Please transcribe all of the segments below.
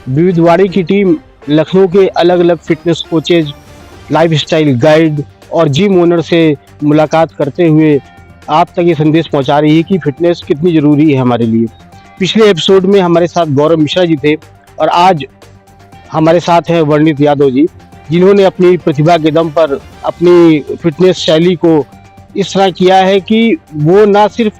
विविधवाड़ी की टीम लखनऊ के अलग अलग फिटनेस कोचेज, लाइफस्टाइल गाइड और जिम ओनर से मुलाकात करते हुए आप तक ये संदेश पहुंचा रही है कि फिटनेस कितनी ज़रूरी है हमारे लिए। पिछले एपिसोड में हमारे साथ गौरव मिश्रा जी थे और आज हमारे साथ हैं वर्णित यादव जी, जिन्होंने अपनी प्रतिभा के दम पर अपनी फिटनेस शैली को इस तरह किया है कि वो ना सिर्फ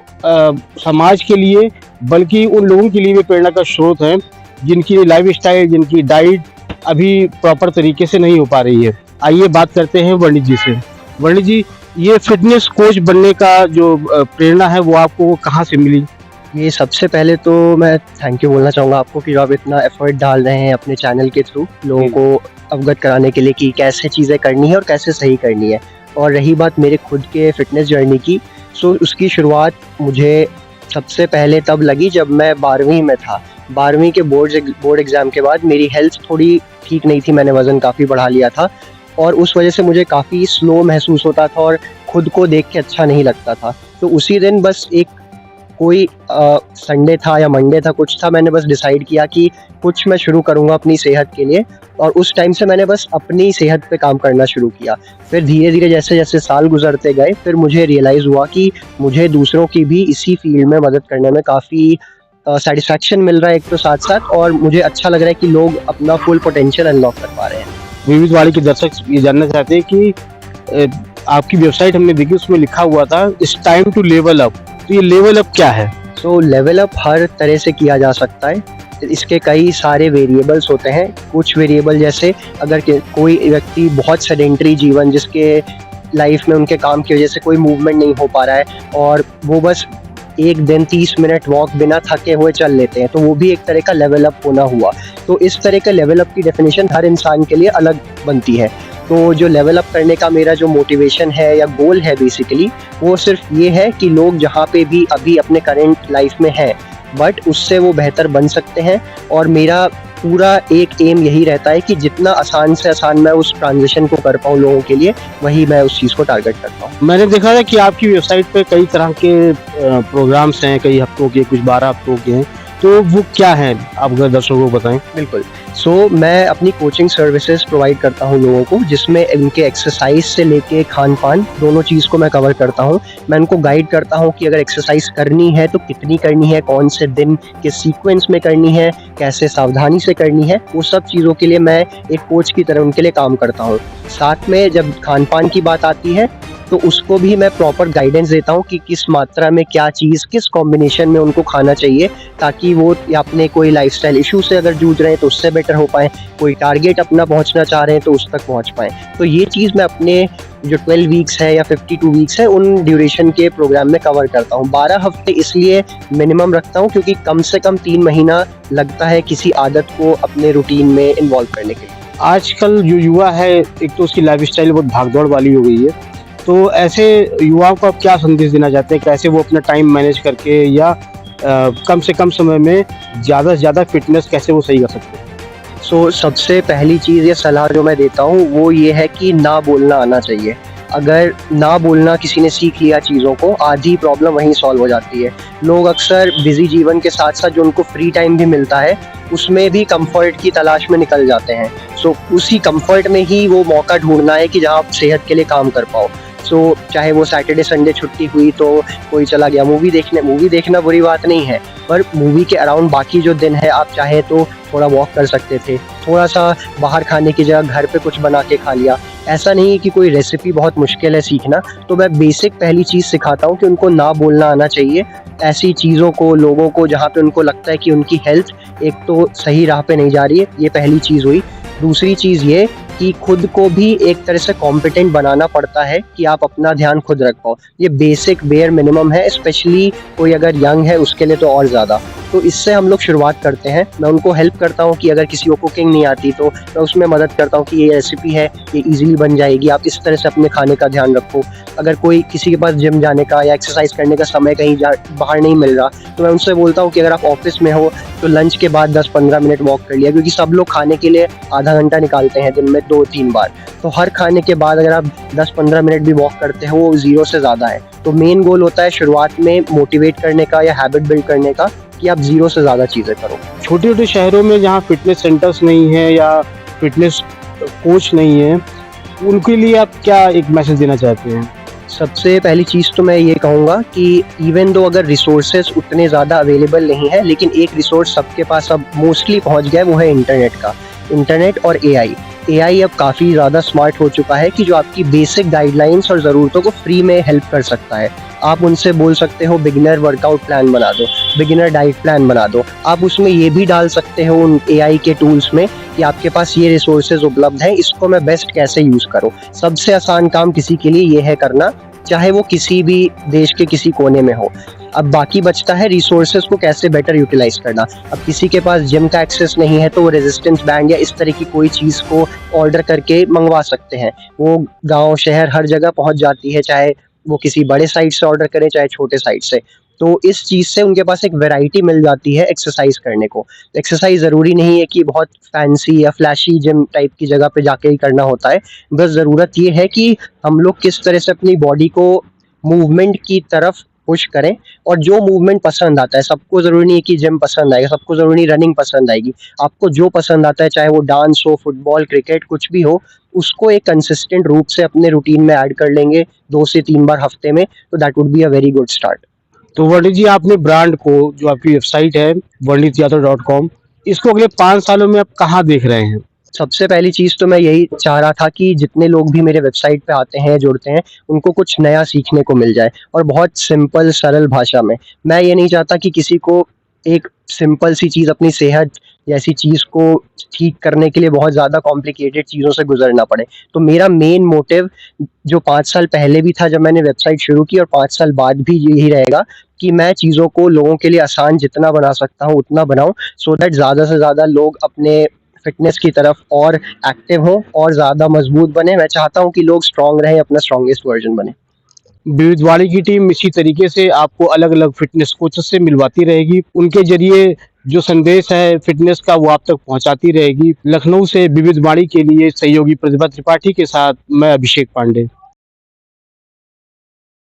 समाज के लिए बल्कि उन लोगों के लिए भी प्रेरणा का स्रोत हैं जिनकी लाइफस्टाइल, जिनकी डाइट अभी प्रॉपर तरीके से नहीं हो पा रही है। आइए बात करते हैं वर्णित जी से। वर्णित जी, ये फिटनेस कोच बनने का जो प्रेरणा है वो आपको कहाँ से मिली? ये सबसे पहले तो मैं थैंक यू बोलना चाहूँगा आपको कि आप इतना एफर्ट डाल रहे हैं अपने चैनल के थ्रू लोगों को अवगत कराने के लिए कि कैसे चीज़ें करनी है और कैसे सही करनी है। और रही बात मेरे खुद के फिटनेस जर्नी की, सो उसकी शुरुआत मुझे सबसे पहले तब लगी जब मैं 12वीं में था। 12वीं के बोर्ड एग्ज़ाम के बाद मेरी हेल्थ थोड़ी ठीक नहीं थी, मैंने वज़न काफ़ी बढ़ा लिया था और उस वजह से मुझे काफ़ी स्लो महसूस होता था और खुद को देख के अच्छा नहीं लगता था। तो उसी दिन बस एक कोई संडे था या मंडे था, कुछ था, मैंने बस डिसाइड किया कि कुछ मैं शुरू करूँगा अपनी सेहत के लिए और उस टाइम से मैंने बस अपनी सेहत पे काम करना शुरू किया। फिर धीरे-धीरे जैसे-जैसे साल गुज़रते गए फिर मुझे रियलाइज़ हुआ कि मुझे दूसरों की भी इसी फ़ील्ड में मदद करने में काफ़ी सैटिस्फैक्शन मिल रहा है एक तो साथ-साथ, और मुझे अच्छा लग रहा है कि लोग अपना फुल पोटेंशियल अनलॉक कर पा रहे हैं। विविधवाड़ी के दर्शक ये जानना चाहते हैं कि आपकी वेबसाइट हमने देखी, उसमें लिखा हुआ था it's time to level up. तो ये लेवल अप क्या है? सो लेवल अप हर तरह से किया जा सकता है। इसके कई सारे वेरिएबल्स होते हैं। कुछ वेरिएबल जैसे अगर कोई व्यक्ति बहुत सेडेंटरी जीवन, जिसके लाइफ में उनके काम की वजह से कोई मूवमेंट नहीं हो पा रहा है और वो बस एक दिन 30 मिनट वॉक बिना थके हुए चल लेते हैं, तो वो भी एक तरह का लेवल अप होना हुआ। तो इस तरह का लेवल अप की डेफिनेशन हर इंसान के लिए अलग बनती है। तो जो लेवल अप करने का मेरा जो मोटिवेशन है या गोल है बेसिकली, वो सिर्फ ये है कि लोग जहाँ पे भी अभी अपने करेंट लाइफ में हैं बट उससे वो बेहतर बन सकते हैं। और मेरा पूरा एक एम यही रहता है कि जितना आसान से आसान मैं उस ट्रांजिशन को कर पाऊँ लोगों के लिए, वही मैं उस चीज़ को टारगेट करता हूँ। मैंने देखा था कि आपकी वेबसाइट पे कई तरह के प्रोग्राम्स हैं, कई हफ्तों के, कुछ 12 हफ्तों के हैं, तो वो क्या है आप अगर दर्शकों को बताएं? बिल्कुल। सो मैं अपनी कोचिंग सर्विसेज प्रोवाइड करता हूँ लोगों को, जिसमें इनके एक्सरसाइज से लेके खान-पान दोनों चीज़ को मैं कवर करता हूँ। मैं उनको गाइड करता हूँ कि अगर एक्सरसाइज करनी है तो कितनी करनी है, कौन से दिन किस सीक्वेंस में करनी है, कैसे सावधानी से करनी है, वो सब चीज़ों के लिए मैं एक कोच की तरह उनके लिए काम करता हूँ। साथ में जब खान-पान की बात आती है तो उसको भी मैं प्रॉपर गाइडेंस देता हूँ कि किस मात्रा में क्या चीज़ किस कॉम्बिनेशन में उनको खाना चाहिए, ताकि वो या अपने कोई लाइफस्टाइल इशू से अगर जूझ रहे हैं तो उससे बेटर हो पाएँ, कोई टारगेट अपना पहुँचना चाह रहे हैं तो उस तक पहुँच पाएँ। तो ये चीज़ मैं अपने जो 12 वीक्स है या 52 वीक्स है उन ड्यूरेशन के प्रोग्राम में कवर करता हूँ। 12 हफ्ते इसलिए मिनिमम रखता हूँ क्योंकि कम से कम 3 महीना लगता है किसी आदत को अपने रूटीन में इन्वॉल्व करने के लिए। आजकल जो युवा है, एक तो उसकी लाइफस्टाइल बहुत भागदौड़ वाली हो गई है, तो ऐसे युवाओं को आप क्या संदेश देना चाहते हैं? कैसे वो अपना टाइम मैनेज करके या कम से कम समय में ज़्यादा से ज़्यादा फिटनेस कैसे वो सही कर सकते हैं? सो सबसे पहली चीज़ या सलाह जो मैं देता हूँ वो ये है कि ना बोलना आना चाहिए। अगर ना बोलना किसी ने सीख लिया चीज़ों को, आधी प्रॉब्लम वहीं सॉल्व हो जाती है। लोग अक्सर बिज़ी जीवन के साथ साथ जो उनको फ्री टाइम भी मिलता है उसमें भी कंफर्ट की तलाश में निकल जाते हैं। सो उसी कंफर्ट में ही वो मौका ढूंढना है कि जहाँ आप सेहत के लिए काम कर पाओ। सो चाहे वो सैटरडे संडे छुट्टी हुई तो कोई चला गया मूवी देखने। मूवी देखना बुरी बात नहीं है, पर मूवी के अराउंड बाकी जो दिन है आप चाहे तो थोड़ा वॉक कर सकते थे, थोड़ा सा बाहर खाने की जगह घर पे कुछ बना के खा लिया। ऐसा नहीं है कि कोई रेसिपी बहुत मुश्किल है सीखना, तो मैं बेसिक पहली चीज़ सिखाता हूँ कि उनको ना बोलना आना चाहिए ऐसी चीज़ों को, लोगों को जहाँ पे उनको लगता है कि उनकी हेल्थ एक तो सही राह पे नहीं जा रही है। ये पहली चीज़ हुई। दूसरी चीज़ ये कि खुद को भी एक तरह से कॉम्पिटेंट बनाना पड़ता है कि आप अपना ध्यान खुद रख पाओ। ये बेसिक बेयर मिनिमम है, स्पेशली कोई अगर यंग है उसके लिए तो और ज़्यादा। तो इससे हम लोग शुरुआत करते हैं। मैं उनको हेल्प करता हूँ कि अगर किसी को कुकिंग नहीं आती तो मैं उसमें मदद करता हूँ कि ये रेसिपी है, ये ईज़िली बन जाएगी, आप इस तरह से अपने खाने का ध्यान रखो। अगर कोई किसी के पास जिम जाने का या एक्सरसाइज करने का समय कहीं बाहर नहीं मिल रहा, तो मैं उनसे बोलता हूँ कि अगर आप ऑफिस में हो तो लंच के बाद 10-15 मिनट वॉक कर लिया, क्योंकि सब लोग खाने के लिए आधा घंटा निकालते हैं दिन में 2-3 बार। तो हर खाने के बाद अगर आप 10-15 मिनट भी वॉक करते हो वो 0 से ज़्यादा है। तो मेन गोल होता है शुरुआत में मोटिवेट करने का या हैबिट बिल्ड करने का, कि आप ज़ीरो से ज़्यादा चीज़ें करो। छोटे छोटे शहरों में जहाँ फिटनेस सेंटर्स नहीं है या फिटनेस कोच नहीं है, उनके लिए आप क्या एक मैसेज देना चाहते हैं? सबसे पहली चीज़ तो मैं ये कहूँगा कि इवन दो अगर रिसोर्सेज उतने ज़्यादा अवेलेबल नहीं है, लेकिन एक रिसोर्स सबके पास अब मोस्टली पहुँच गया है, वो है इंटरनेट का। इंटरनेट और एआई। एआई अब काफ़ी ज़्यादा स्मार्ट हो चुका है कि जो आपकी बेसिक गाइडलाइंस और ज़रूरतों को फ्री में हेल्प कर सकता है। आप उनसे बोल सकते हो बिगिनर वर्कआउट प्लान बना दो, बिगिनर डाइट प्लान बना दो। आप उसमें ये भी डाल सकते हो उन एआई के टूल्स में कि आपके पास ये रिसोर्सेज उपलब्ध हैं, इसको मैं बेस्ट कैसे यूज़ करूँ। सबसे आसान काम किसी के लिए ये है करना, चाहे वो किसी भी देश के किसी कोने में हो। अब बाकी बचता है रिसोर्सेज को कैसे बेटर यूटिलाइज करना। अब किसी के पास जिम का एक्सेस नहीं है तो वो रेजिस्टेंस बैंड या इस तरह की कोई चीज़ को ऑर्डर करके मंगवा सकते हैं। वो गांव शहर हर जगह पहुंच जाती है, चाहे वो किसी बड़े साइट से ऑर्डर करें चाहे छोटे साइट से। तो इस चीज़ से उनके पास एक वैरायटी मिल जाती है एक्सरसाइज करने को। एक्सरसाइज ज़रूरी नहीं है कि बहुत फैंसी या फ्लैशी जिम टाइप की जगह पे जाके ही करना होता है। बस ज़रूरत ये है कि हम लोग किस तरह से अपनी बॉडी को मूवमेंट की तरफ पुश करें, और जो मूवमेंट पसंद आता है। सबको ज़रूरी नहीं है कि जिम पसंद आएगा, सबको ज़रूरी नहीं रनिंग पसंद आएगी। आपको जो पसंद आता है, चाहे वो डांस हो, फुटबॉल, क्रिकेट, कुछ भी हो, उसको एक कंसिस्टेंट रूप से अपने रूटीन में ऐड कर लेंगे 2 से 3 बार हफ्ते में, तो that would be a very good start. तो वर्णित जी, आपने ब्रांड को, जो आपकी वेबसाइट है warnityaadav.com, इसको अगले 5 सालों में आप कहाँ देख रहे हैं? सबसे पहली चीज़ तो मैं यही चाह रहा था कि जितने लोग भी मेरे वेबसाइट पे आते हैं, जुड़ते हैं, उनको कुछ नया सीखने को मिल जाए और बहुत सिंपल सरल भाषा में। मैं ये नहीं चाहता कि किसी को एक सिंपल सी चीज़, अपनी सेहत जैसी चीज़ को ठीक करने के लिए बहुत ज़्यादा कॉम्प्लिकेटेड चीज़ों से गुजरना पड़े। तो मेरा मेन मोटिव जो 5 साल पहले भी था जब मैंने वेबसाइट शुरू की, और 5 साल बाद भी यही रहेगा कि मैं चीज़ों को लोगों के लिए आसान जितना बना सकता हूँ उतना बनाऊँ, सो दैट ज़्यादा से ज़्यादा लोग अपने फिटनेस की तरफ और एक्टिव हों और ज़्यादा मजबूत बने। मैं चाहता हूँ कि लोग स्ट्रांग रहें, अपना स्ट्रांगेस्ट वर्जन बने। विविधवाणी की टीम इसी तरीके से आपको अलग-अलग फिटनेस कोचेस से मिलवाती रहेगी। उनके ज़रिए जो संदेश है फिटनेस का, वो आप तक पहुँचाती रहेगी। लखनऊ से विविधवाणी के लिए सहयोगी प्रतिभा त्रिपाठी के साथ मैं अभिषेक पांडे।